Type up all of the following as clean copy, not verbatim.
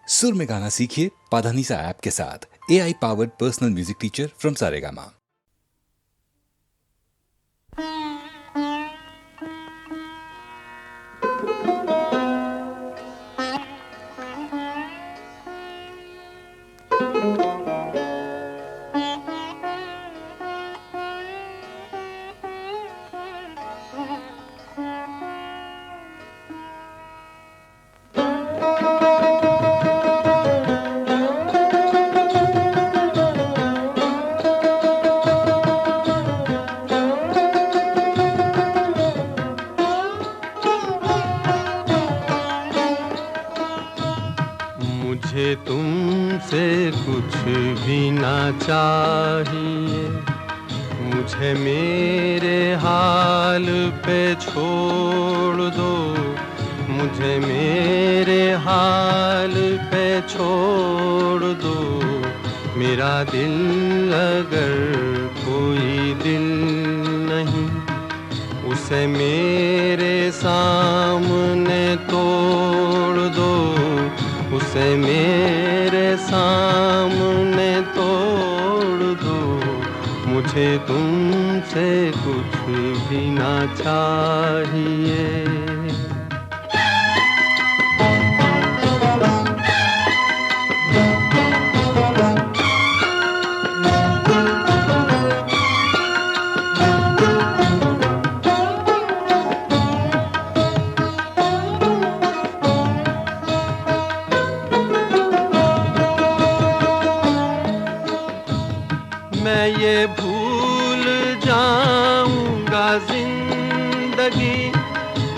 सुर में गाना सीखिए पाधानीसा ऐप के साथ। AI powered personal music teacher from Saregama. मुझे तुमसे कुछ भी ना चाहिए, मुझे मेरे हाल पे छोड़ दो, मुझे मेरे हाल पे छोड़ दो। मेरा दिल अगर कोई दिल नहीं, उसे मेरे सामने तोड़ दो, उसे मेरे सामने तोड़ दो। मुझे तुमसे कुछ भी ना चाहिए। मैं ये भूल जाऊंगा जिंदगी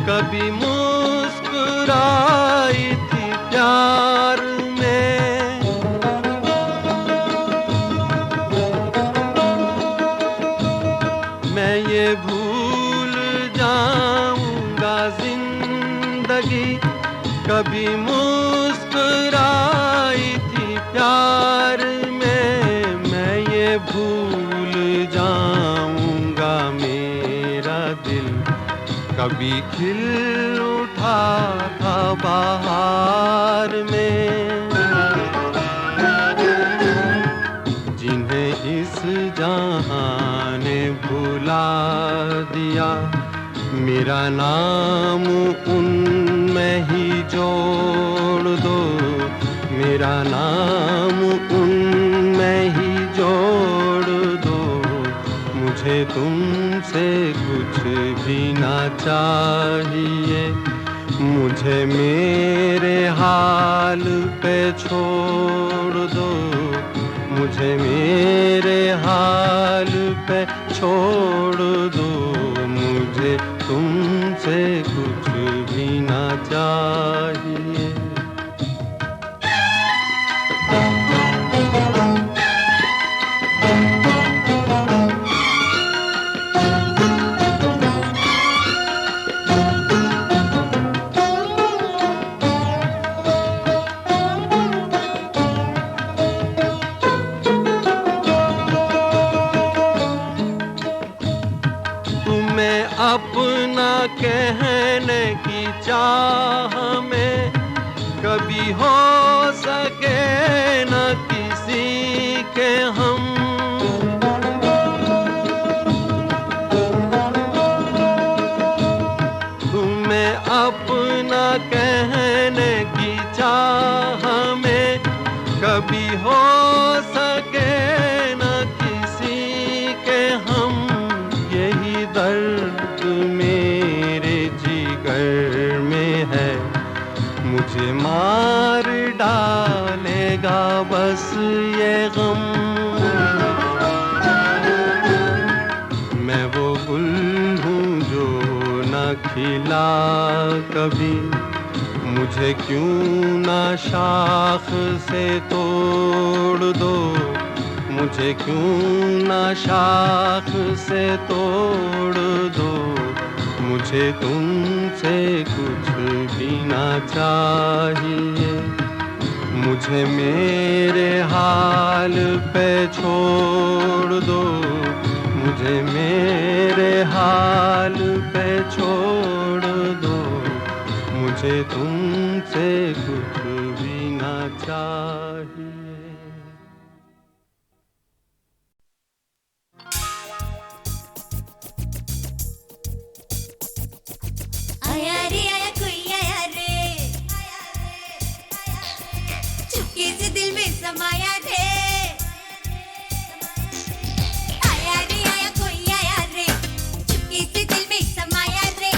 कभी मुस्कुराई थी प्यार में। मैं ये भूल जाऊंगा जिंदगी कभी मुस्कुराई थी प्यार में। भूल जाऊंगा मेरा दिल कभी खिल उठा था बहार में। जिन्हें इस जहां ने भुला दिया, मेरा नाम उनमें ही जोड़ दो, मेरा नाम उनमें ही जोड़ दो। मुझे तुमसे कुछ भी ना चाहिए, मुझे मेरे हाल पे छोड़ दो, मुझे मेरे हाल पे छोड़ दो। मुझे तुमसे कुछ भी ना चाहिए। अपना कहने की चाह में कभी हो सके न किसी के हम। तुम्हें अपना कहने की चाह में कभी हो सके न किसी के हम। यही दर्द मेरे जिगर में है, मुझे मार डालेगा बस ये गम। मैं वो गुल हूँ जो न खिला कभी, मुझे क्यों ना शाख से तोड़ दो, मुझे क्यों ना शाख से तोड़ दो। मुझे तुमसे कुछ भी ना चाहिए, मुझे मेरे हाल पे छोड़ दो, मुझे मेरे हाल पे छोड़ दो। मुझे तुमसे कुछ भी ना चाहिए। आया रे आया कोई आया रे, चुपके से दिल में समाया रे। आया रे आया कोई आया रे, चुपके से दिल में समाया रे।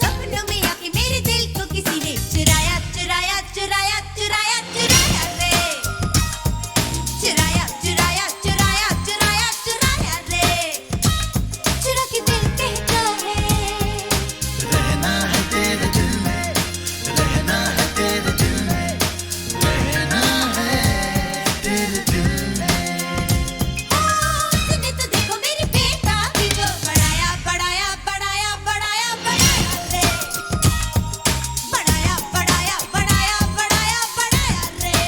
सपनों में आके मेरे दिल को किसी ने चुराया चुराया चुराया चुराया चुराया रे। चुराया चुराया चुराया चुराया चुराया रे। चुरा के दिल कहता है रहना है तेरे दिल में, रहना है तेरे दिल में, रहना है तेरे दिल में। तूने तो देखो मेरी बेटा भी जो बढ़ाया बढ़ाया बढ़ाया बढ़ाया बढ़ाया रे। बढ़ाया बढ़ाया बढ़ाया बढ़ाया बढ़ाया रे।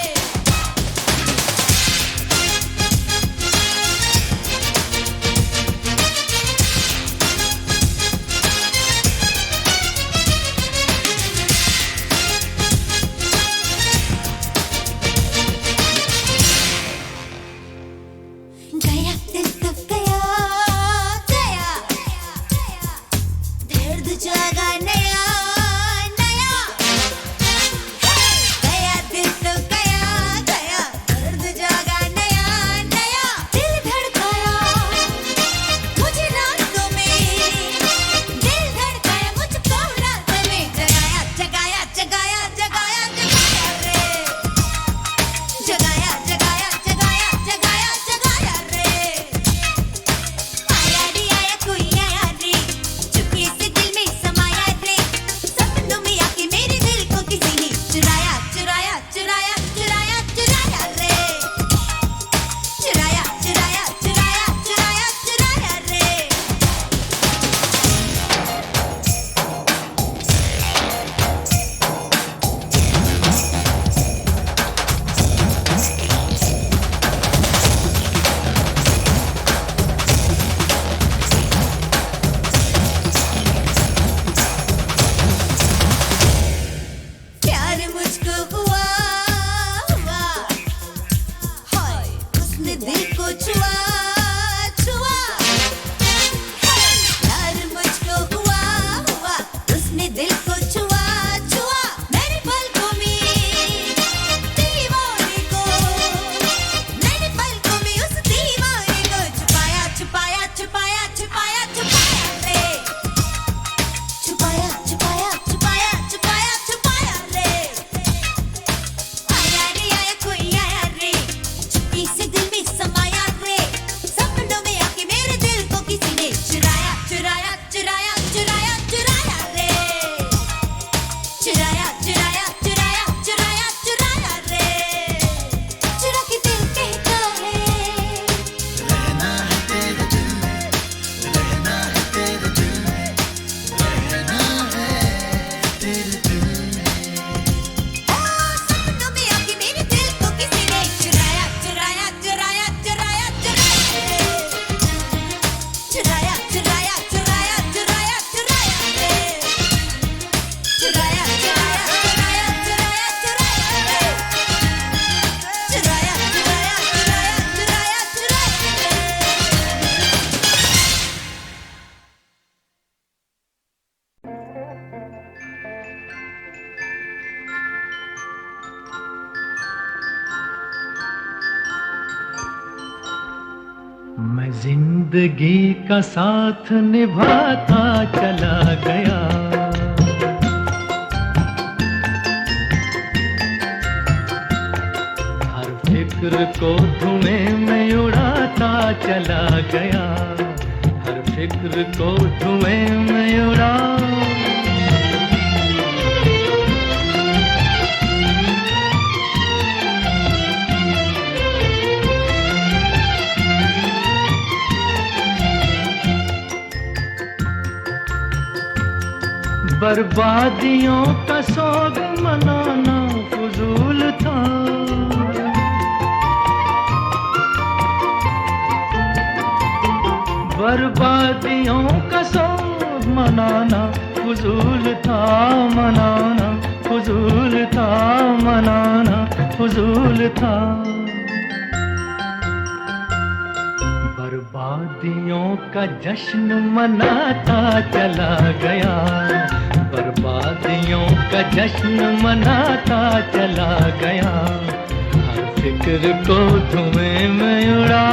गया दिल तो गया गया, दर्द जागा नया नया। गया दिल तो गया गया, दर्द जागा नया नया। दिल धड़काया मुझे रातों में, दिल धड़काया मुझको रातों में। जगाया जगाया जगाया जगाया जगाया रे। जगाया जगाया जगाया जगाया जगाया रे। आया रे आया कोई आया रे, चुपके से दिल में समाया रे। सपनों में आके मेरे दिल को किसी ने चुराया चुराया चुराया चुराया चुराया रे। चुराया चुराया चुराया चुराया चुराया रे। प्यार मुझको हुआ हुआ, हाय उसने दिल को छुआ छुआ। प्यार मुझको हुआ हुआ, उसने दिल को छुआ छुआ। मेरे पलकों में दीवाने को, मेरे पलकों में उस दीवाने को छुपाया छुपाया छुपाया छुपाया छुपाया रे। छुपाया छुपाया छुपाया छुपाया छुपाया रे। आया रे आया कोई आया रे, चुप्पी से दिल में समाया रे। सपनों में आके मेरे दिल को किसी ने चुराया चुराया चुराया चुराया चुराया रे। चुराया चुराया चुराया चुराया चुराया रे। चुरा के दिल कहता है रहना है तेरे दिल में, रहना है तेरे दिल में, रहना है तेरे दिल में। सपनों में आके मेरे दिल को किसी ने चुराया चुराया चुराया चुराया चुराया रे। चुराया चुराया चुराया चुराया चुराया रे। चुराया चुराया चुराया चुराया चुराया रे। चुराया चुराया चुराया चुराया चुराया मैं जिंदगी का साथ निभाता चला गया, हर फिक्र को धुएं में उड़ाता चला गया, हर फिक्र को धुएं में उड़ा। बर्बादियों का सोग मनाना फजूल था, बर्बादियों का सोग मनाना फजूल था, मनाना फजूल था, मनाना फजूल था। बर्बादियों का जश्न मनाता चला गया, बर्बादियों का जश्न मनाता चला गया, हर फिक्र को धुएं में उड़ा।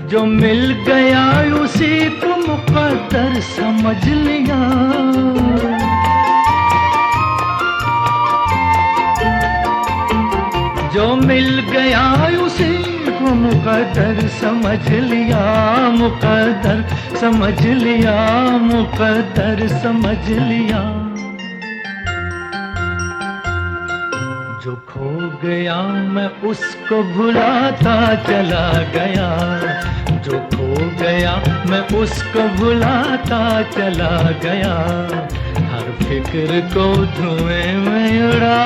जो मिल गया उसी को मुकद्दर समझ लिया, जो मिल गया उसी को मुकद्दर समझ लिया, मुकद्दर समझ लिया, मुकद्दर समझ लिया। जो खो गया मैं उसको भुलाता चला गया, जो खो गया मैं उसको भुलाता चला गया, हर फिक्र को धुएं में उड़ा।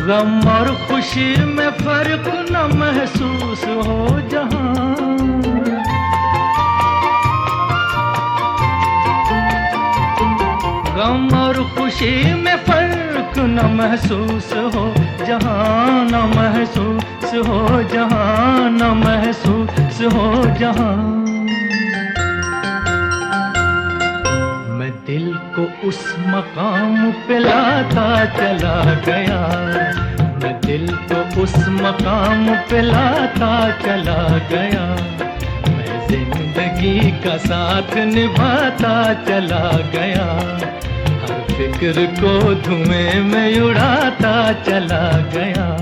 गम और खुशी में फर्क न महसूस हो जहां, गम और खुशी में फर्क न महसूस हो जहां, न महसूस हो जहां, न महसूस हो जहां। मैं दिल को उस मकाम पे लाता चला गया, मैं दिल को उस मकाम पे लाता चला गया, मैं जिंदगी का साथ निभाता चला गया, हर फिक्र को धुएं में उड़ाता चला गया।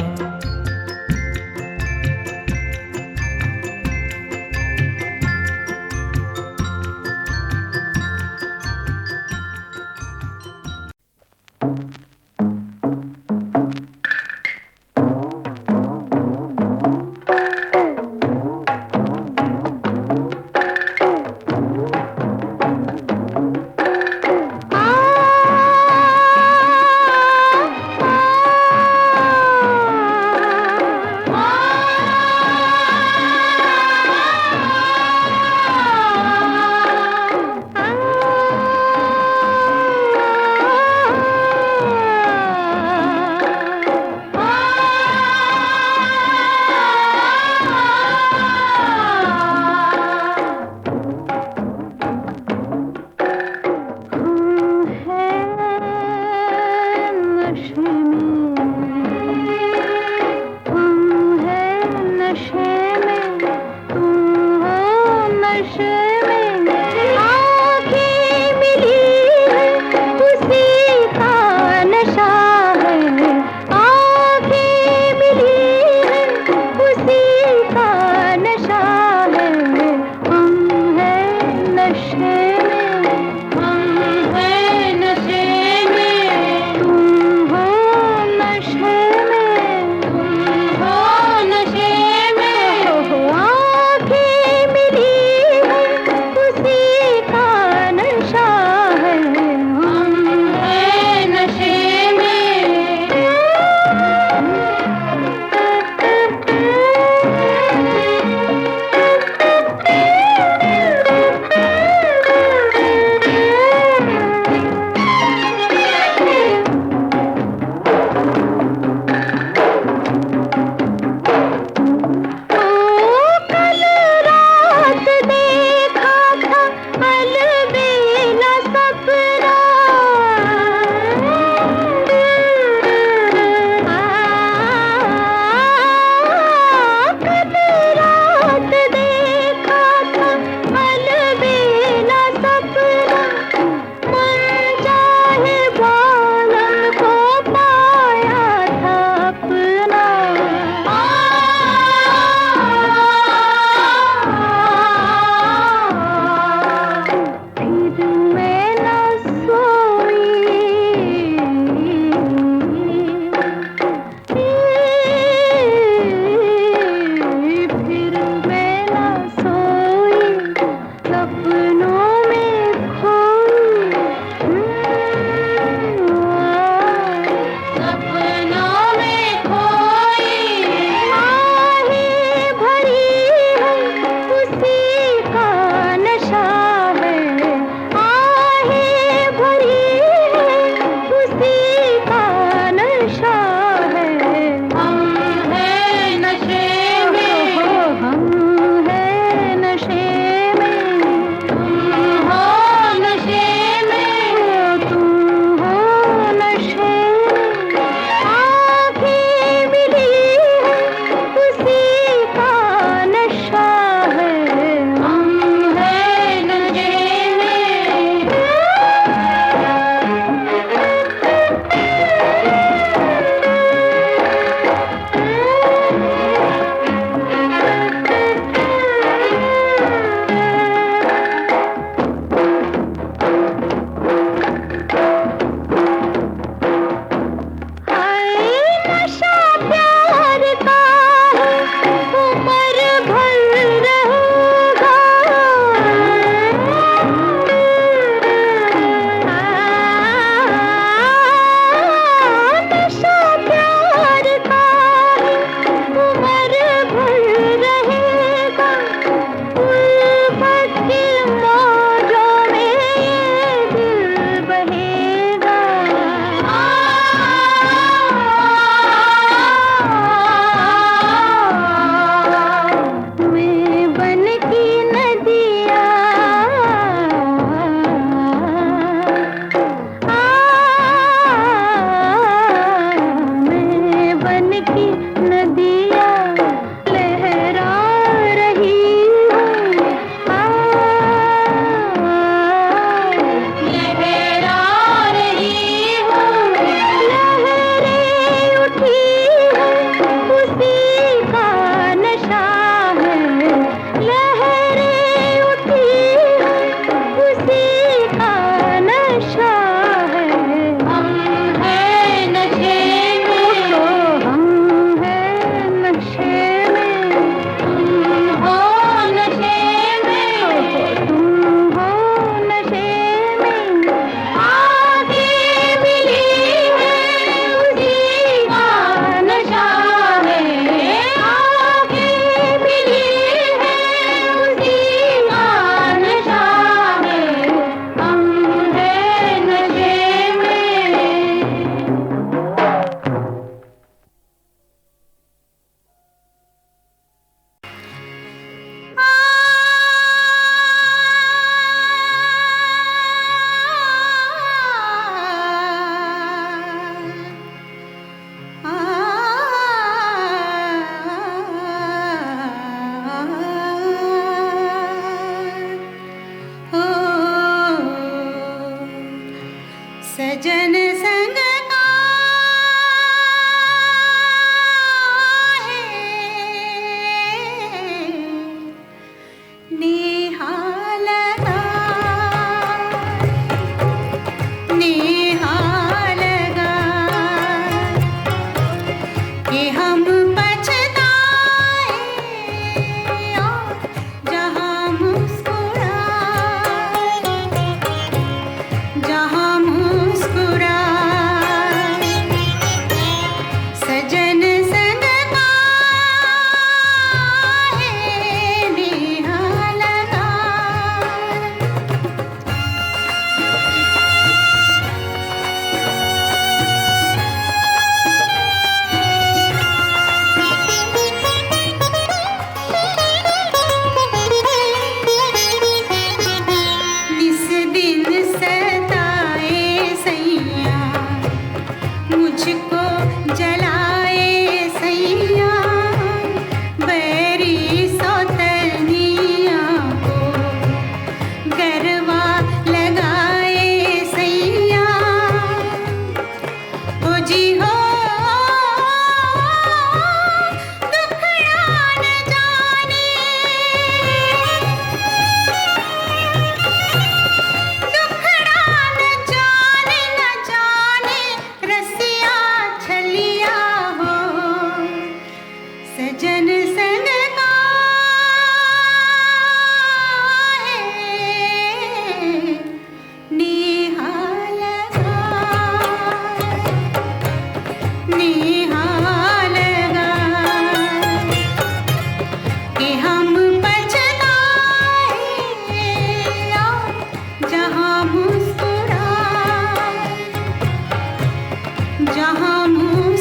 जहाँ मुस्कुराए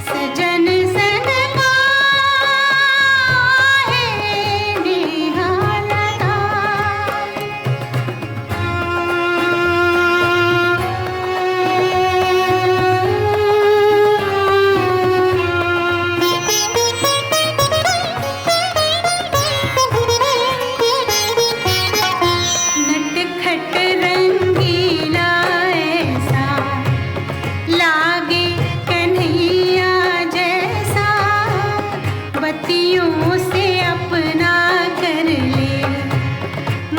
सजन संग का है नेहा लगाए। नटखट रंगीला ऐसा लागे कन्हैया जैसा, बत्तियों से अपना कर ले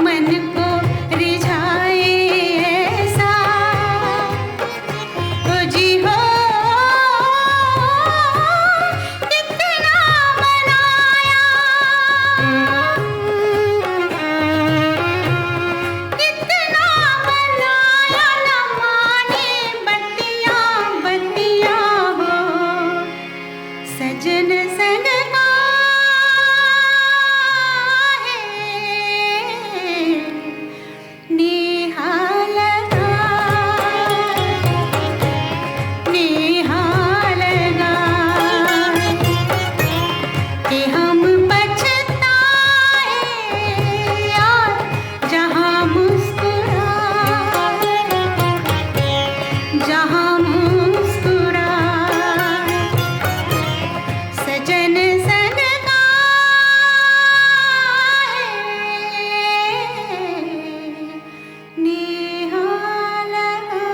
मन को रिझाए ऐसा। ओ जी हो कितना मनाया, कितना मनाया न माने बत्तियाँ बत्तियाँ हो सजन संग का है नेहा लगाए, नेहा लगाए कि हम पछताए यार जहाँ मुस्कुराए, जहाँ मुस्कुराए सजन संग का है नेहा लगाए।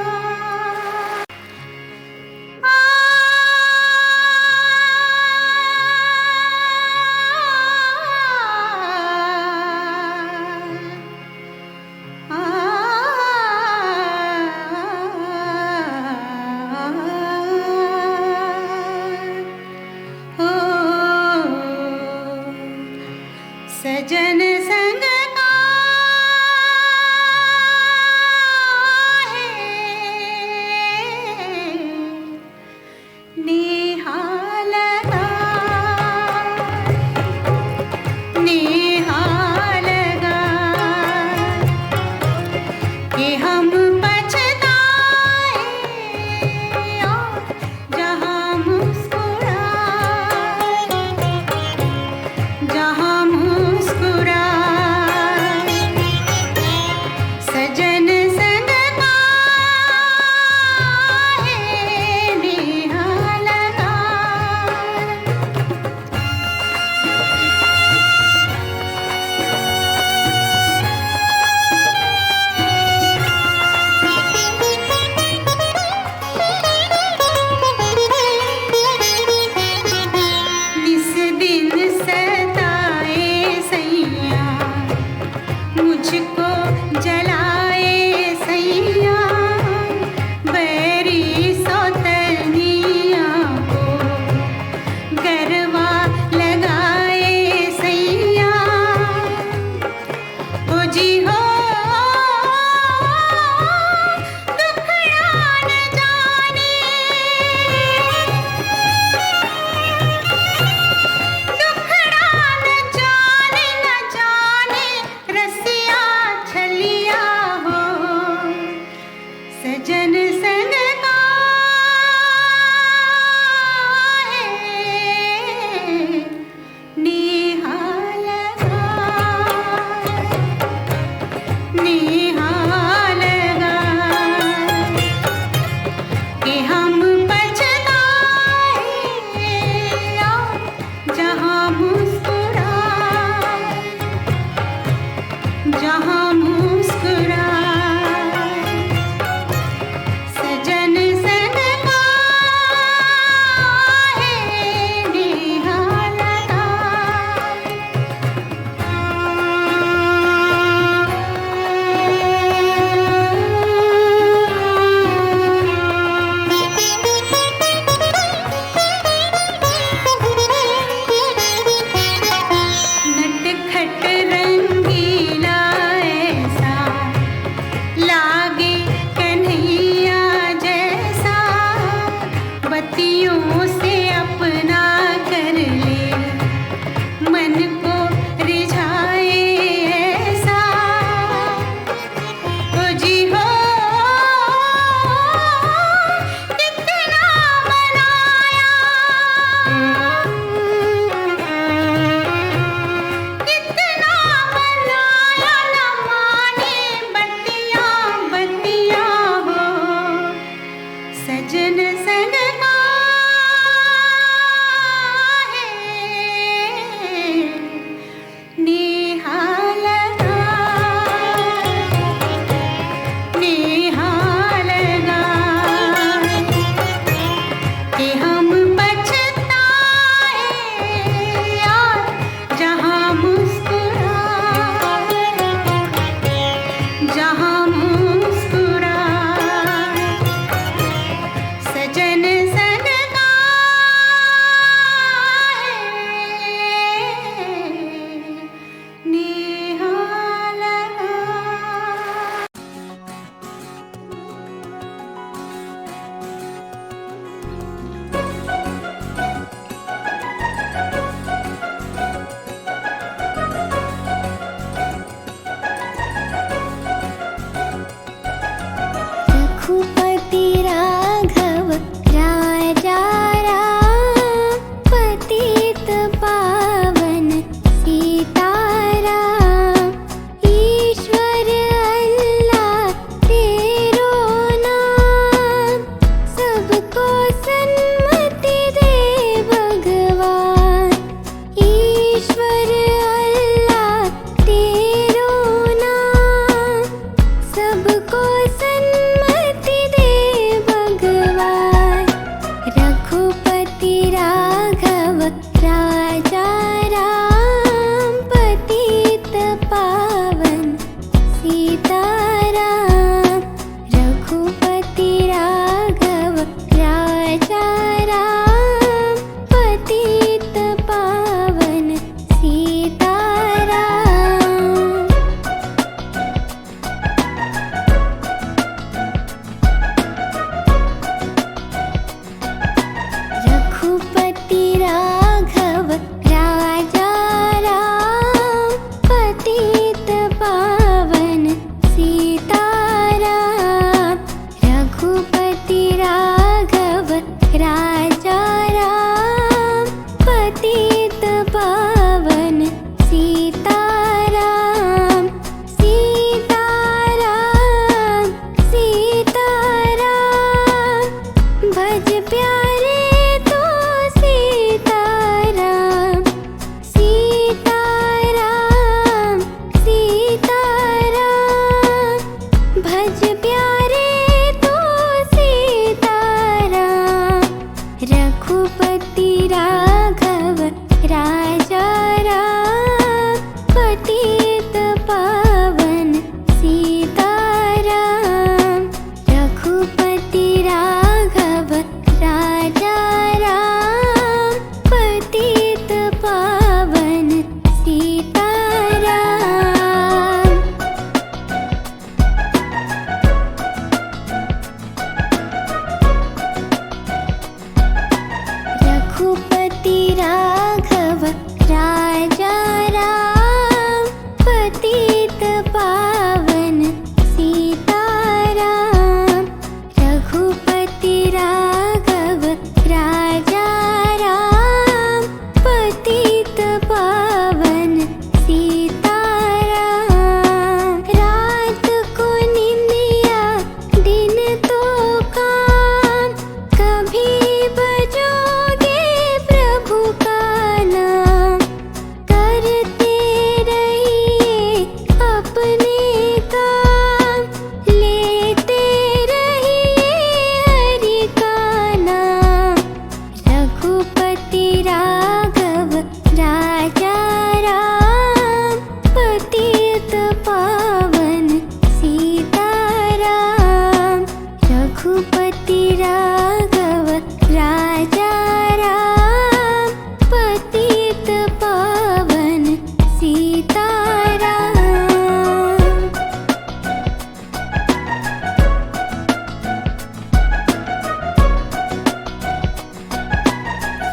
सजन संग का है नेहा लगाए, नेहा लगाए कि हम पछताए और जहाँ मुस्कुराए, जहाँ मुस्कुराए सजन संग का है नेहा लगाए। निस दिन सताए सैया मुझको जलाए सैया, बैरी सौतनिया को गरवा लगाए सैया। ओ जी हो दुखड़ा न जाने, दुखड़ा न जाने रसिया छलिया हो सजन संग का है नेहा लगाए, नेहा लगाए कि हम पछताए और जहाँ मुस्कुराए, जहाँ मुस्कुराए सजन संग का है नेहा नटखट रंगीला ऐसा लागे कन्हैया जैसा, बत्तियों से अपना कर ले मन को रिझाए ऐसा।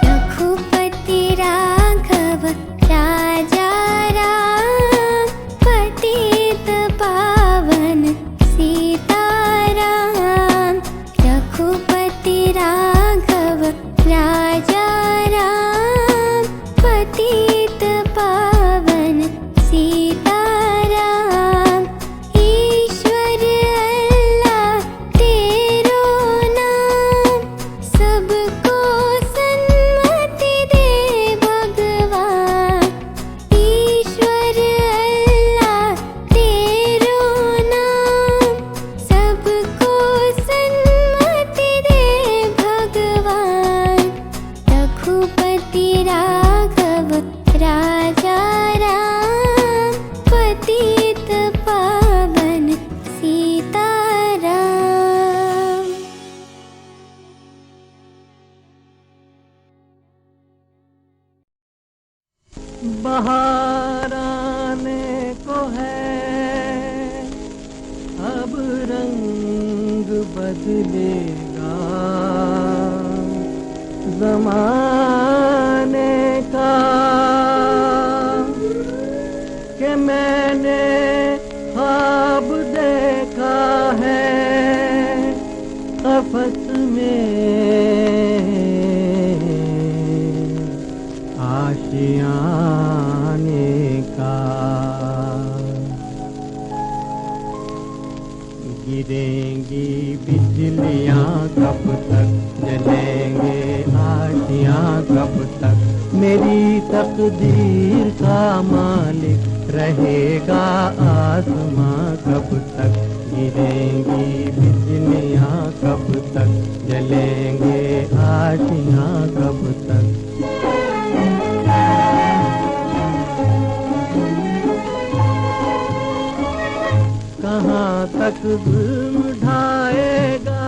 रघुपति राघव राजा राम, पतित पावन सीताराम। रघुपति राघव राजा राम, पतित पावन सीताराम। ईश्वर अल्लाह तेरो नाम, सबको सन्मति दे भगवान। ईश्वर अल्लाह तेरो नाम, सबको सन्मति दे भगवान। रघुपति राघव राजा राम, पतित पावन सीताराम। बहार आने को है, अब रंग बदलेगा ज़माने का, कि मैंने ख्वाब देखा है क़फ़स में आशियाने का। गिरेंगी बिजलियां कब तक, जलेंगे आशियां कब तक, मेरी तकदीर का मालिक रहेगा आसमां कब तक। गिरेंगी बिजलियां कब तक, जलेंगे आशियां कब तक। कहाँ तक जुल्म ढाएगा,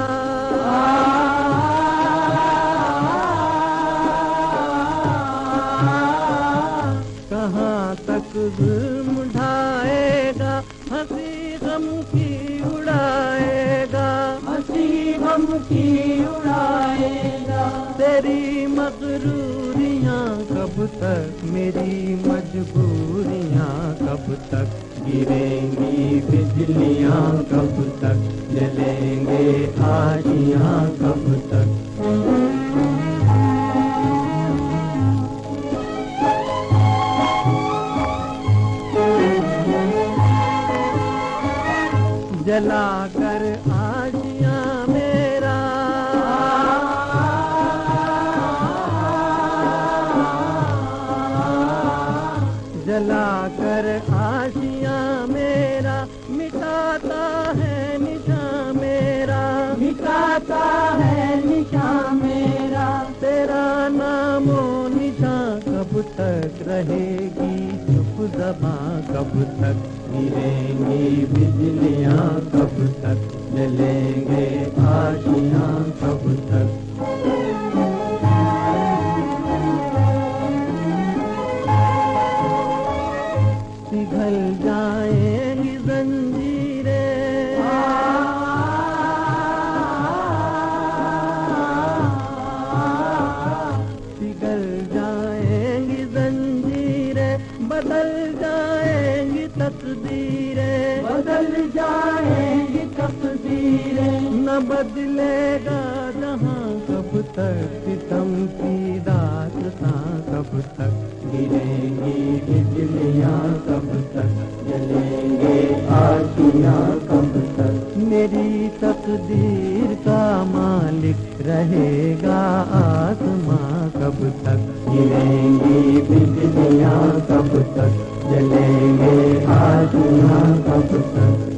कहाँ तक जुल्म ढाएगा, हंसी गम की उड़ाएगा, हंसी गम की उड़ाएगा। तेरी मगरूरियाँ कब तक, मेरी मजबूरियाँ कब तक। गिरेंगी बिजलियां कब तक, जलेंगे आशियां कब तक। जलाकर आशियां मेरा, जलाकर आशियां मेरा, मिटाता है निशान मेरा, मिटाता है निशान मेरा। तेरा नामो निशान कब तक रहेगी चुप ज़बां कब तक। गिरेंगी बिजलियां कब तक, जलेंगे आशियां कब तक। पिघल जाएंगी जंजीरें, पिघल जाएंगी जंजीरें, बदल जाएंगी तकदीरें, बदल जाएंगी तकदीरें। न बदलेगा जहां कब तक, सितम की दास्तां कब तक। गिरेंगी बिजलियां कब तक, जलेंगे आशियां कब तक। मेरी तकदीर का मालिक रहेगा आसमां कब तक। गिरेंगी बिजलियां कब तक, जलेंगे आशियां कब तक।